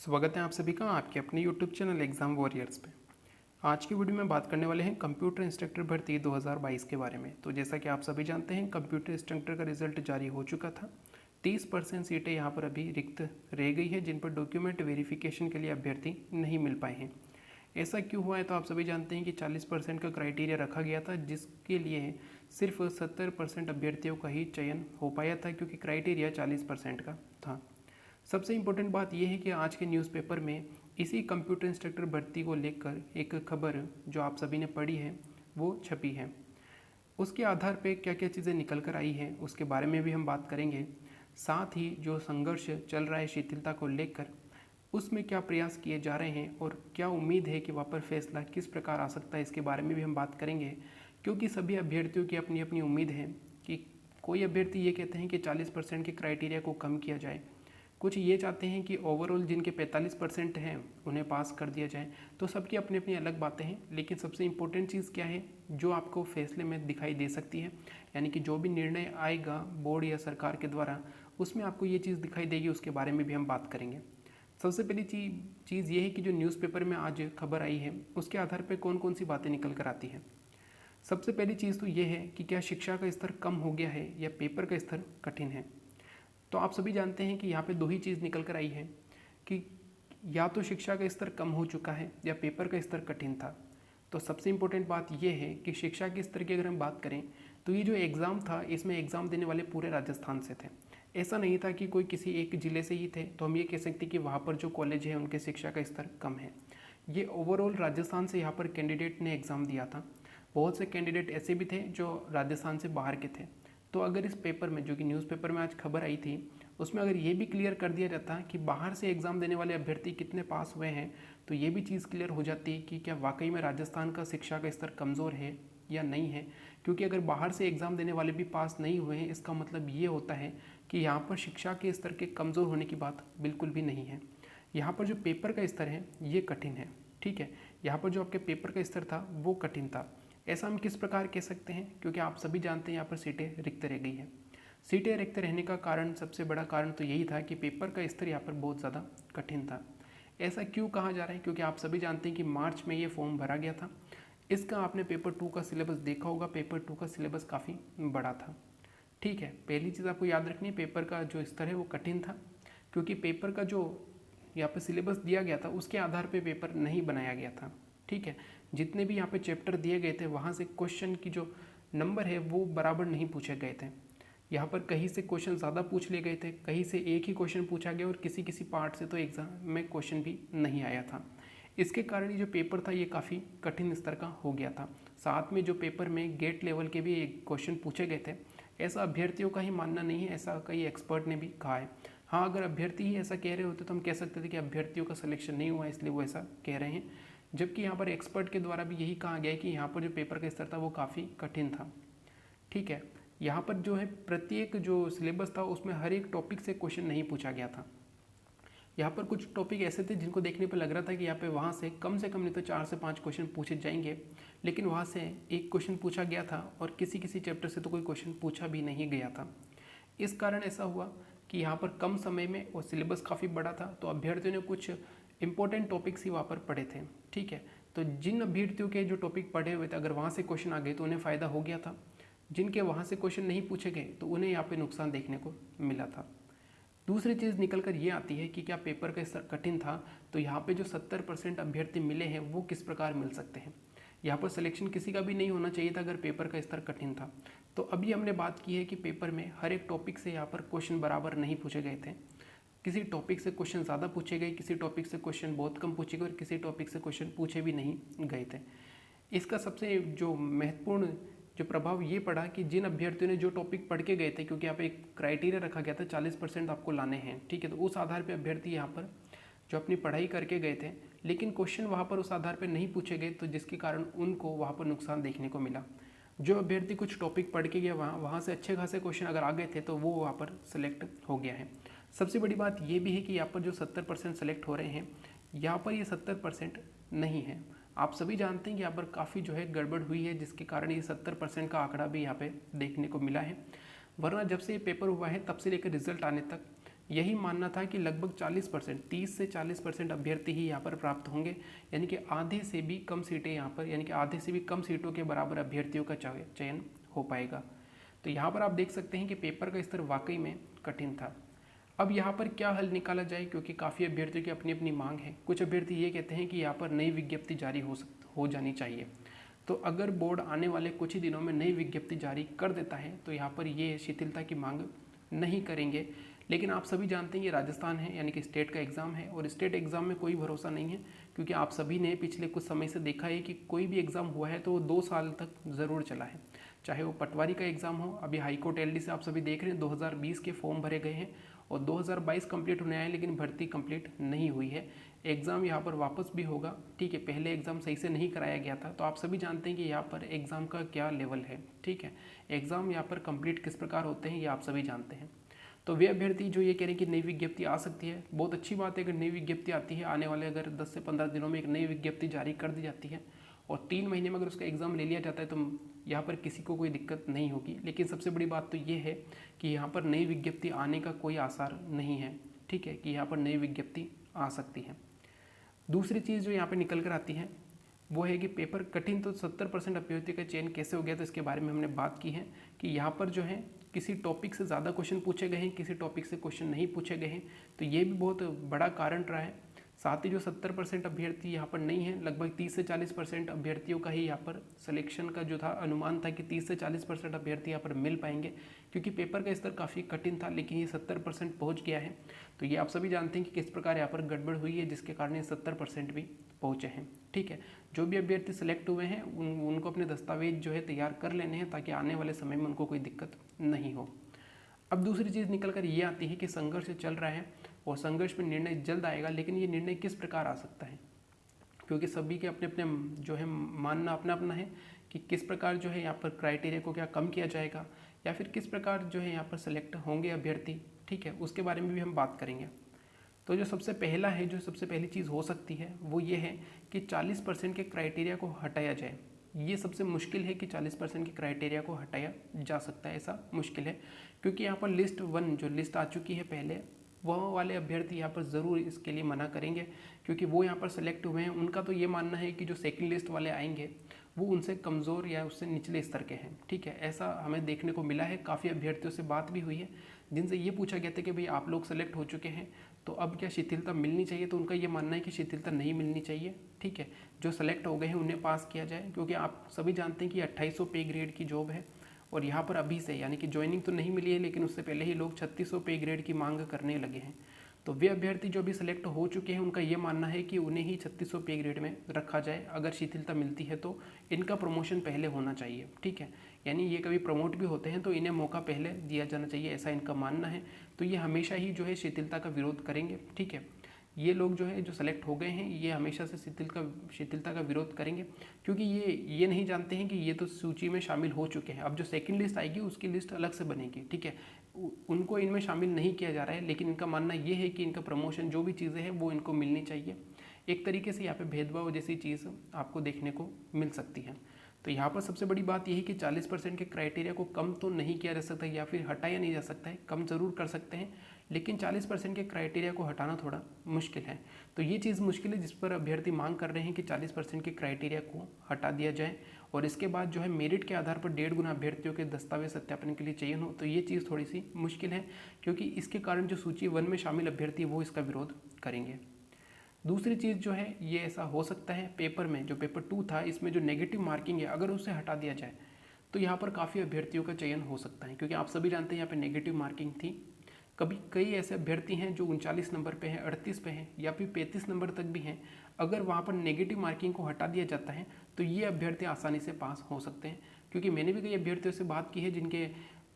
स्वागत है आप सभी का आपके अपने YouTube चैनल एग्ज़ाम वॉरियर्स पे। आज की वीडियो में बात करने वाले हैं कंप्यूटर इंस्ट्रक्टर भर्ती 2022 के बारे में। तो जैसा कि आप सभी जानते हैं कंप्यूटर इंस्ट्रक्टर का रिजल्ट जारी हो चुका था। 30% सीटें यहाँ पर अभी रिक्त रह गई है जिन पर डॉक्यूमेंट वेरिफिकेशन के लिए अभ्यर्थी नहीं मिल पाए हैं। ऐसा क्यों हुआ है तो आप सभी जानते हैं कि 40% का क्राइटेरिया रखा गया था जिसके लिए सिर्फ 70% अभ्यर्थियों का ही चयन हो पाया था क्योंकि क्राइटेरिया 40% का था। सबसे इम्पोर्टेंट बात यह है कि आज के न्यूज़पेपर में इसी कंप्यूटर इंस्ट्रक्टर भर्ती को लेकर एक खबर जो आप सभी ने पढ़ी है वो छपी है। उसके आधार पे क्या क्या चीज़ें निकल कर आई हैं उसके बारे में भी हम बात करेंगे। साथ ही जो संघर्ष चल रहा है शिथिलता को लेकर उसमें क्या प्रयास किए जा रहे हैं और क्या उम्मीद है कि वहाँ पर फैसला किस प्रकार आ सकता है इसके बारे में भी हम बात करेंगे। क्योंकि सभी अभ्यर्थियों की अपनी अपनी उम्मीद है कि कोई अभ्यर्थी ये कहते हैं कि 40% के क्राइटेरिया को कम किया जाए, कुछ ये चाहते हैं कि ओवरऑल जिनके 45% हैं उन्हें पास कर दिया जाए। तो सबकी अपनी अपनी अलग बातें हैं, लेकिन सबसे इम्पोर्टेंट चीज़ क्या है जो आपको फैसले में दिखाई दे सकती है, यानी कि जो भी निर्णय आएगा बोर्ड या सरकार के द्वारा उसमें आपको ये चीज़ दिखाई देगी, उसके बारे में भी हम बात करेंगे। सबसे पहली चीज़ ये है कि जो न्यूज़पेपर में आज खबर आई है उसके आधार पर कौन कौन सी बातें निकल कर आती हैं। सबसे पहली चीज़ तो ये है कि क्या शिक्षा का स्तर कम हो गया है या पेपर का स्तर कठिन है। तो आप सभी जानते हैं कि यहाँ पे दो ही चीज़ निकल कर आई है कि या तो शिक्षा का स्तर कम हो चुका है या पेपर का स्तर कठिन था। तो सबसे इम्पोर्टेंट बात यह है कि शिक्षा के स्तर की अगर हम बात करें तो ये जो एग्ज़ाम था इसमें एग्ज़ाम देने वाले पूरे राजस्थान से थे। ऐसा नहीं था कि कोई किसी एक ज़िले से ही थे तो हम ये कह सकते कि वहाँ पर जो कॉलेज है उनके शिक्षा का स्तर कम है। ये ओवरऑल राजस्थान से यहाँ पर कैंडिडेट ने एग्ज़ाम दिया था। बहुत से कैंडिडेट ऐसे भी थे जो राजस्थान से बाहर के थे। तो अगर इस पेपर में जो कि न्यूज़पेपर में आज खबर आई थी उसमें अगर ये भी क्लियर कर दिया जाता कि बाहर से एग्ज़ाम देने वाले अभ्यर्थी कितने पास हुए हैं तो ये भी चीज़ क्लियर हो जाती कि क्या वाकई में राजस्थान का शिक्षा का स्तर कमज़ोर है या नहीं है। क्योंकि अगर बाहर से एग्ज़ाम देने वाले भी पास नहीं हुए हैं इसका मतलब ये होता है कि यहाँ पर शिक्षा के स्तर के कमज़ोर होने की बात बिल्कुल भी नहीं है। यहाँ पर जो पेपर का स्तर है ये कठिन है, ठीक है। यहाँ पर जो आपके पेपर का स्तर था वो कठिन था। ऐसा हम किस प्रकार कह सकते हैं क्योंकि आप सभी जानते हैं यहाँ पर सीटें रिक्त रह गई हैं। सीटें रिक्त रहने का कारण सबसे बड़ा कारण तो यही था कि पेपर का स्तर यहाँ पर बहुत ज़्यादा कठिन था। ऐसा क्यों कहा जा रहा है क्योंकि आप सभी जानते हैं कि मार्च में ये फॉर्म भरा गया था। इसका आपने पेपर 2 का सिलेबस देखा होगा। पेपर 2 का सिलेबस काफ़ी बड़ा था, ठीक है। पहली चीज़ आपको याद रखनी है पेपर का जो स्तर है वो कठिन था क्योंकि पेपर का जो यहाँ पर सिलेबस दिया गया था उसके आधार पर पेपर नहीं बनाया गया था, ठीक है। जितने भी यहाँ पे चैप्टर दिए गए थे वहाँ से क्वेश्चन की जो नंबर है वो बराबर नहीं पूछे गए थे। यहाँ पर कहीं से क्वेश्चन ज़्यादा पूछ लिए गए थे, कहीं से एक ही क्वेश्चन पूछा गया और किसी किसी पार्ट से तो एग्ज़ाम में क्वेश्चन भी नहीं आया था। इसके कारण ये जो पेपर था ये काफ़ी कठिन स्तर का हो गया था। साथ में जो पेपर में गेट लेवल के भी एक क्वेश्चन पूछे गए थे, ऐसा अभ्यर्थियों का ही मानना नहीं है, ऐसा कई एक्सपर्ट ने भी कहा है। हाँ, अगर अभ्यर्थी ही ऐसा कह रहे होते तो हम कह सकते थे कि अभ्यर्थियों का सिलेक्शन नहीं हुआ इसलिए वो ऐसा कह रहे हैं, जबकि यहाँ पर एक्सपर्ट के द्वारा भी यही कहा गया है कि यहाँ पर जो पेपर का स्तर था वो काफ़ी कठिन था, ठीक है। यहाँ पर जो है प्रत्येक जो सिलेबस था उसमें हर एक टॉपिक से क्वेश्चन नहीं पूछा गया था। यहाँ पर कुछ टॉपिक ऐसे थे जिनको देखने पर लग रहा था कि यहाँ पे वहाँ से कम नहीं तो 4 से 5 क्वेश्चन पूछे जाएंगे, लेकिन वहाँ से एक क्वेश्चन पूछा गया था और किसी किसी चैप्टर से तो कोई क्वेश्चन पूछा भी नहीं गया था। इस कारण ऐसा हुआ कि यहाँ पर कम समय में और सिलेबस काफ़ी बड़ा था तो अभ्यर्थियों ने कुछ इंपॉर्टेंट टॉपिक्स ही वहाँ पर पढ़े थे, ठीक है। तो जिन अभ्यर्थियों के जो टॉपिक पढ़े हुए थे अगर वहाँ से क्वेश्चन आ गए तो उन्हें फ़ायदा हो गया था। जिनके वहाँ से क्वेश्चन नहीं पूछे गए तो उन्हें यहाँ पे नुकसान देखने को मिला था। दूसरी चीज़ निकल कर ये आती है कि क्या पेपर का स्तर कठिन था तो यहाँ पे जो 70% अभ्यर्थी मिले हैं वो किस प्रकार मिल सकते हैं। यहाँ पर सिलेक्शन किसी का भी नहीं होना चाहिए था अगर पेपर का स्तर कठिन था। तो अभी हमने बात की है कि पेपर में हर एक टॉपिक से यहाँ पर क्वेश्चन बराबर नहीं पूछे गए थे। किसी टॉपिक से क्वेश्चन ज़्यादा पूछे गए, किसी टॉपिक से क्वेश्चन बहुत कम पूछे गए और किसी टॉपिक से क्वेश्चन पूछे भी नहीं गए थे। इसका सबसे जो महत्वपूर्ण जो प्रभाव ये पड़ा कि जिन अभ्यर्थियों ने जो टॉपिक पढ़ के गए थे, क्योंकि यहाँ पे एक क्राइटेरिया रखा गया था 40% आपको लाने हैं, ठीक है। तो उस आधार पे अभ्यर्थी यहाँ पर जो अपनी पढ़ाई करके गए थे लेकिन क्वेश्चन वहाँ पर उस आधार पर नहीं पूछे गए तो जिसके कारण उनको वहाँ पर नुकसान देखने को मिला। जो अभ्यर्थी कुछ टॉपिक पढ़ के गया वहाँ से अच्छे खासे क्वेश्चन अगर आ गए थे तो वो वहाँ पर सेलेक्ट हो गया है। सबसे बड़ी बात ये भी है कि यहाँ पर जो 70% सेलेक्ट हो रहे हैं यहाँ पर ये 70% नहीं है। आप सभी जानते हैं कि यहाँ पर काफ़ी जो है गड़बड़ हुई है जिसके कारण ये 70% का आंकड़ा भी यहाँ पे देखने को मिला है। वरना जब से ये पेपर हुआ है तब से लेकर रिजल्ट आने तक यही मानना था कि लगभग 40%, 30 से 40% अभ्यर्थी ही यहाँ पर प्राप्त होंगे, यानी कि आधे से भी कम सीटें यहाँ पर, यानी कि आधे से भी कम सीटों के बराबर अभ्यर्थियों का चयन हो पाएगा। तो यहाँ पर आप देख सकते हैं कि पेपर का स्तर वाकई में कठिन था। अब यहाँ पर क्या हल निकाला जाए, क्योंकि काफ़ी अभ्यर्थियों की अपनी अपनी मांग है। कुछ अभ्यर्थी ये कहते हैं कि यहाँ पर नई विज्ञप्ति जारी हो जानी चाहिए। तो अगर बोर्ड आने वाले कुछ ही दिनों में नई विज्ञप्ति जारी कर देता है तो यहाँ पर ये शिथिलता की मांग नहीं करेंगे। लेकिन आप सभी जानते हैं ये राजस्थान है, यानी कि स्टेट का एग्ज़ाम है, और स्टेट एग्ज़ाम में कोई भरोसा नहीं है, क्योंकि आप सभी ने पिछले कुछ समय से देखा है कि कोई भी एग्ज़ाम हुआ है तो वो 2 साल तक ज़रूर चला है। चाहे वो पटवारी का एग्ज़ाम हो, अभी हाईकोर्ट एलडी से आप सभी देख रहे हैं 2020 के फॉर्म भरे गए हैं और 2022 कंप्लीट होने आए, लेकिन भर्ती कंप्लीट नहीं हुई है। एग्ज़ाम यहाँ पर वापस भी होगा, ठीक है। पहले एग्ज़ाम सही से नहीं कराया गया था, तो आप सभी जानते हैं कि यहाँ पर एग्ज़ाम का क्या लेवल है, ठीक है। एग्ज़ाम यहाँ पर कंप्लीट किस प्रकार होते हैं ये आप सभी जानते हैं। तो वे अभ्यर्थी जो ये कह रहे हैं कि नई विज्ञप्ति आ सकती है, बहुत अच्छी बात है। अगर नई विज्ञप्ति आती है, आने वाले अगर 10 से 15 दिनों में एक नई विज्ञप्ति जारी कर दी जाती है और 3 महीने में अगर उसका एग्ज़ाम ले लिया जाता है तो यहाँ पर किसी को कोई दिक्कत नहीं होगी। लेकिन सबसे बड़ी बात तो ये है कि यहाँ पर नई विज्ञप्ति आने का कोई आसार नहीं है, ठीक है, कि यहाँ पर नई विज्ञप्ति आ सकती है। दूसरी चीज़ जो यहाँ पर निकल कर आती है वो है कि पेपर कठिन, तो 70% अभ्यर्थियों का चयन कैसे हो गया, तो इसके बारे में हमने बात की है कि यहाँ पर जो है किसी टॉपिक से ज़्यादा क्वेश्चन पूछे गए हैं, किसी टॉपिक से क्वेश्चन नहीं पूछे गए हैं, तो ये भी बहुत बड़ा कारण रहा है। साथ ही जो 70% अभ्यर्थी यहाँ पर नहीं है, लगभग 30 से 40% अभ्यर्थियों का ही यहाँ पर सिलेक्शन का जो था अनुमान था कि 30 से 40% अभ्यर्थी यहाँ पर मिल पाएंगे, क्योंकि पेपर का स्तर काफ़ी कठिन था, लेकिन ये 70% पहुँच गया है। तो ये आप सभी जानते हैं कि किस प्रकार यहाँ पर गड़बड़ हुई है, जिसके कारण ये 70% भी पहुँचे हैं, ठीक है। जो भी अभ्यर्थी सेलेक्ट हुए हैं उनको अपने दस्तावेज जो है तैयार कर लेने हैं, ताकि आने वाले समय में उनको कोई दिक्कत नहीं हो। अब दूसरी चीज़ निकल कर ये आती है कि संघर्ष चल रहा है और संघर्ष में निर्णय जल्द आएगा, लेकिन ये निर्णय किस प्रकार आ सकता है, क्योंकि सभी के अपने अपने जो है मानना अपना अपना है कि किस प्रकार जो है यहाँ पर क्राइटेरिया को क्या कम किया जाएगा या फिर किस प्रकार जो है यहाँ पर सेलेक्ट होंगे अभ्यर्थी, ठीक है, उसके बारे में भी हम बात करेंगे। तो जो सबसे पहली चीज़ हो सकती है वो ये है कि 40% के क्राइटेरिया को हटाया जाए। ये सबसे मुश्किल है कि 40% के क्राइटेरिया को हटाया जा सकता है, ऐसा मुश्किल है, क्योंकि यहाँ पर लिस्ट 1 जो लिस्ट आ चुकी है पहले, वह वाले अभ्यर्थी यहाँ पर ज़रूर इसके लिए मना करेंगे, क्योंकि वो यहाँ पर सेलेक्ट हुए हैं। उनका तो ये मानना है कि जो सेकंड लिस्ट वाले आएंगे वो उनसे कमज़ोर या उससे निचले स्तर के हैं, ठीक है। ऐसा हमें देखने को मिला है, काफ़ी अभ्यर्थियों से बात भी हुई है जिनसे ये पूछा गया था कि भाई आप लोग सेलेक्ट हो चुके हैं तो अब क्या शिथिलता मिलनी चाहिए, तो उनका ये मानना है कि शिथिलता नहीं मिलनी चाहिए, ठीक है। जो सेलेक्ट हो गए हैं उन्हें पास किया जाए, क्योंकि आप सभी जानते हैं कि 2800 पे ग्रेड की जॉब है और यहाँ पर अभी से यानी कि ज्वाइनिंग तो नहीं मिली है, लेकिन उससे पहले ही लोग 3600 पे ग्रेड की मांग करने लगे हैं। तो वे अभ्यर्थी जो भी सिलेक्ट हो चुके हैं उनका ये मानना है कि उन्हें ही 3600 पे ग्रेड में रखा जाए। अगर शिथिलता मिलती है तो इनका प्रमोशन पहले होना चाहिए, ठीक है। यानी ये कभी प्रमोट भी होते हैं तो इन्हें मौका पहले दिया जाना चाहिए, ऐसा इनका मानना है। तो ये हमेशा ही जो है शिथिलता का विरोध करेंगे, ठीक है। ये लोग जो है जो सेलेक्ट हो गए हैं ये हमेशा से शिथिलता का विरोध करेंगे, क्योंकि ये नहीं जानते हैं कि ये तो सूची में शामिल हो चुके हैं। अब जो सेकंड लिस्ट आएगी उसकी लिस्ट अलग से बनेगी, ठीक है, उनको इनमें शामिल नहीं किया जा रहा है, लेकिन इनका मानना ये है कि इनका प्रमोशन जो भी चीज़ें हैं वो इनको मिलनी चाहिए। एक तरीके से यहाँ पे भेदभाव जैसी चीज़ आपको देखने को मिल सकती है। तो यहाँ पर सबसे बड़ी बात यही कि 40% के क्राइटेरिया को कम तो नहीं किया जा सकता या फिर हटाया नहीं जा सकता है, कम ज़रूर कर सकते हैं, लेकिन 40% के क्राइटेरिया को हटाना थोड़ा मुश्किल है। तो ये चीज़ मुश्किल है जिस पर अभ्यर्थी मांग कर रहे हैं कि 40% के क्राइटेरिया को हटा दिया जाए और इसके बाद जो है मेरिट के आधार पर 1.5 गुना अभ्यर्थियों के दस्तावेज सत्यापन के लिए चयन हो। तो ये चीज़ थोड़ी सी मुश्किल है, क्योंकि इसके कारण जो सूची 1 में शामिल अभ्यर्थी वो इसका विरोध करेंगे। दूसरी चीज़ जो है ये ऐसा हो सकता है पेपर में जो पेपर 2 था इसमें जो नेगेटिव मार्किंग है अगर उसे हटा दिया जाए तो यहाँ पर काफ़ी अभ्यर्थियों का चयन हो सकता है, क्योंकि आप सभी जानते हैं यहाँ पे नेगेटिव मार्किंग थी। कई ऐसे अभ्यर्थी हैं जो 39 नंबर पे हैं, 38 पे हैं या फिर 35 नंबर तक भी हैं। अगर वहाँ पर नेगेटिव मार्किंग को हटा दिया जाता है तो ये अभ्यर्थी आसानी से पास हो सकते हैं, क्योंकि मैंने भी कई अभ्यर्थियों से बात की है जिनके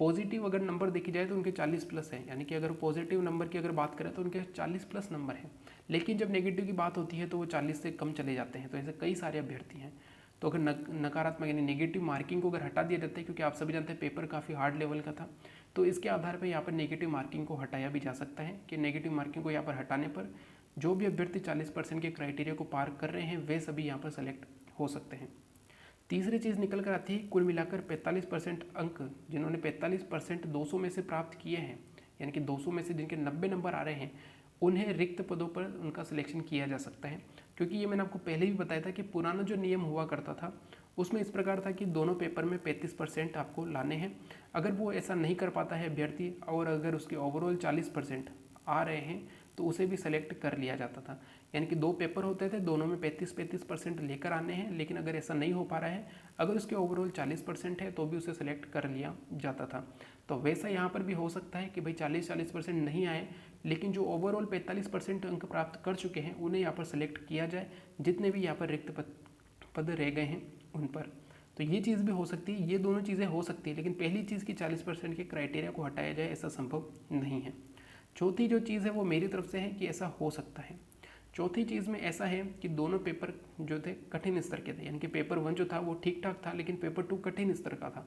पॉजिटिव अगर नंबर देखी जाए तो उनके 40+ है, यानी कि अगर पॉजिटिव नंबर की अगर बात करें तो उनके 40+ नंबर हैं, लेकिन जब नेगेटिव की बात होती है तो वो 40 से कम चले जाते हैं। तो ऐसे कई सारे अभ्यर्थी हैं। तो अगर नकारात्मक यानी नेगेटिव मार्किंग को अगर हटा दिया जाता है, क्योंकि आप सभी जानते हैं पेपर काफ़ी हार्ड लेवल का था, तो इसके आधार पर यहाँ पर नेगेटिव मार्किंग को हटाया भी जा सकता है कि नेगेटिव मार्किंग को यहाँ पर हटाने पर जो भी अभ्यर्थी 40% के क्राइटेरिया को पार कर रहे हैं वे सभी यहाँ पर सेलेक्ट हो सकते हैं। तीसरी चीज़ निकल कर आती है कुल मिलाकर 45% अंक जिन्होंने 45% 200 में से प्राप्त किए हैं यानी कि 200 में से जिनके 90 नंबर आ रहे हैं उन्हें रिक्त पदों पर उनका सिलेक्शन किया जा सकता है। क्योंकि ये मैंने आपको पहले भी बताया था कि पुराना जो नियम हुआ करता था उसमें इस प्रकार था कि दोनों पेपर में 35% आपको लाने हैं। अगर वो ऐसा नहीं कर पाता है अभ्यर्थी और अगर उसके ओवरऑल 40% आ रहे हैं तो उसे भी सेलेक्ट कर लिया जाता था। यानी कि 2 पेपर होते थे, दोनों में 35% लेकर आने हैं, लेकिन अगर ऐसा नहीं हो पा रहा है, अगर उसके ओवरऑल 40% है तो भी उसे सेलेक्ट कर लिया जाता था। तो वैसा यहाँ पर भी हो सकता है कि भाई 40% नहीं आए, लेकिन जो ओवरऑल 45% अंक प्राप्त कर चुके हैं उन्हें यहाँ पर सेलेक्ट किया जाए, जितने भी यहाँ पर रिक्त पद रह गए हैं उन पर। तो ये चीज़ भी हो सकती है, ये दोनों चीज़ें हो सकती है, लेकिन पहली चीज़ की 40% के क्राइटेरिया को हटाया जाए ऐसा संभव नहीं है। चौथी जो चीज़ है वो मेरी तरफ से है कि ऐसा हो सकता है। चौथी चीज़ में ऐसा है कि दोनों पेपर जो थे कठिन स्तर के थे, यानी कि पेपर 1 जो था वो ठीक ठाक था, लेकिन पेपर 2 कठिन स्तर का था।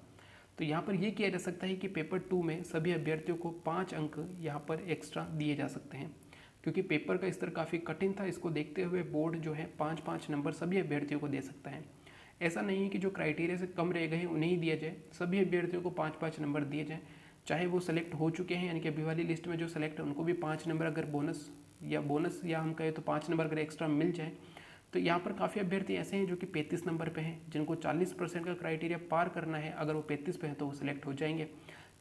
तो यहाँ पर ये किया जा सकता है कि पेपर 2 में सभी अभ्यर्थियों को 5 अंक यहाँ पर एक्स्ट्रा दिए जा सकते हैं। क्योंकि पेपर का स्तर काफ़ी कठिन था, इसको देखते हुए बोर्ड जो है 5-5 नंबर सभी अभ्यर्थियों को दे सकता है। ऐसा नहीं है कि जो क्राइटेरिया से कम रह गए हैं उन्हें ही दिया जाए, सभी अभ्यर्थियों को 5-5 नंबर दिए जाए, चाहे वो सेलेक्ट हो चुके हैं, यानी कि अभी वाली लिस्ट में जो सेलेक्ट है उनको भी 5 नंबर अगर बोनस या हम कहें तो 5 नंबर अगर एक्स्ट्रा मिल जाए। तो यहाँ पर काफ़ी अभ्यर्थी ऐसे हैं जो कि 35 नंबर पे हैं, जिनको 40% का क्राइटेरिया पार करना है, अगर वो 35 पे हैं तो वो सिलेक्ट हो जाएंगे।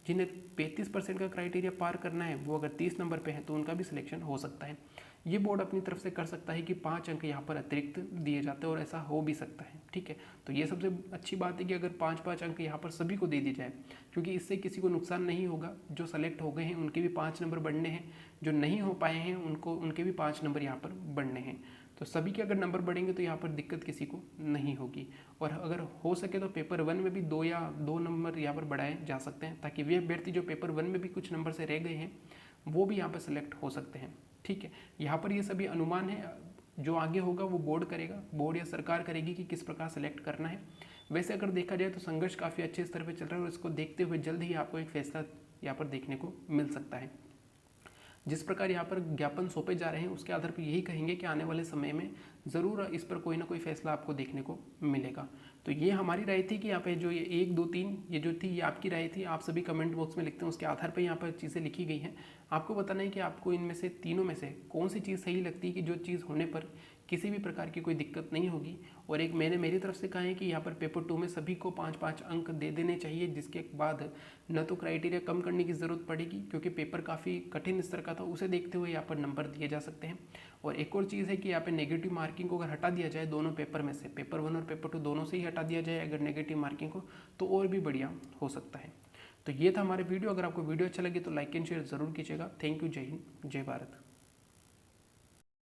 जिन्हें 35% का क्राइटेरिया पार करना है वो अगर 30 नंबर पे हैं तो उनका भी सिलेक्शन हो सकता है। ये बोर्ड अपनी तरफ से कर सकता है कि 5 अंक यहाँ पर अतिरिक्त दिए जाते हैं और ऐसा हो भी सकता है, ठीक है। तो ये सबसे अच्छी बात है कि अगर 5-5 अंक यहाँ पर सभी को दे दी जाए, क्योंकि इससे किसी को नुकसान नहीं होगा। जो सेलेक्ट हो गए हैं उनके भी 5 नंबर बढ़ने हैं, जो नहीं हो पाए हैं उनके भी 5 नंबर यहाँ पर बढ़ने हैं। तो सभी के अगर नंबर बढ़ेंगे तो यहाँ पर दिक्कत किसी को नहीं होगी। और अगर हो सके तो पेपर 1 में भी 2 नंबर यहाँ पर बढ़ाए जा सकते हैं, ताकि वे अभ्यर्थी जो पेपर 1 में भी कुछ नंबर से रह गए हैं वो भी यहाँ पर सेलेक्ट हो सकते हैं, ठीक है। यहाँ पर ये सभी अनुमान है, जो आगे होगा वो बोर्ड करेगा, बोर्ड या सरकार करेगी कि किस प्रकार सेलेक्ट करना है। वैसे अगर देखा जाए तो संघर्ष काफ़ी अच्छे स्तर पर चल रहा है और इसको देखते हुए जल्द ही आपको एक फैसला यहाँ पर देखने को मिल सकता है। जिस प्रकार यहाँ पर ज्ञापन सौंपे जा रहे हैं उसके आधार पर यही कहेंगे कि आने वाले समय में ज़रूर इस पर कोई ना कोई फैसला आपको देखने को मिलेगा। तो ये हमारी राय थी कि यहाँ पे जो ये 1, 2, 3 ये जो थी ये आपकी राय थी। आप सभी कमेंट बॉक्स में लिखते हैं, उसके आधार पर यहाँ पर चीज़ें लिखी गई हैं। आपको बताना है कि आपको इनमें से तीनों में से कौन सी चीज़ सही लगती है कि जो चीज़ होने पर किसी भी प्रकार की कोई दिक्कत नहीं होगी। और एक मैंने मेरी तरफ से कहा है कि यहाँ पर पेपर 2 में सभी को 5-5 अंक दे देने चाहिए, जिसके बाद न तो क्राइटेरिया कम करने की ज़रूरत पड़ेगी, क्योंकि पेपर काफ़ी कठिन स्तर का था, उसे देखते हुए यहाँ पर नंबर दिए जा सकते हैं। और एक और चीज़ है कि यहाँ पे नेगेटिव मार्किंग को अगर हटा दिया जाए दोनों पेपर में से, पेपर 1 और पेपर 2 दोनों से ही हटा दिया जाए अगर नेगेटिव मार्किंग को, तो और भी बढ़िया हो सकता है। तो ये था हमारे वीडियो। अगर आपको वीडियो अच्छा लगे तो लाइक एंड शेयर ज़रूर कीजिएगा। Thank you. जय हिंद, जय भारत।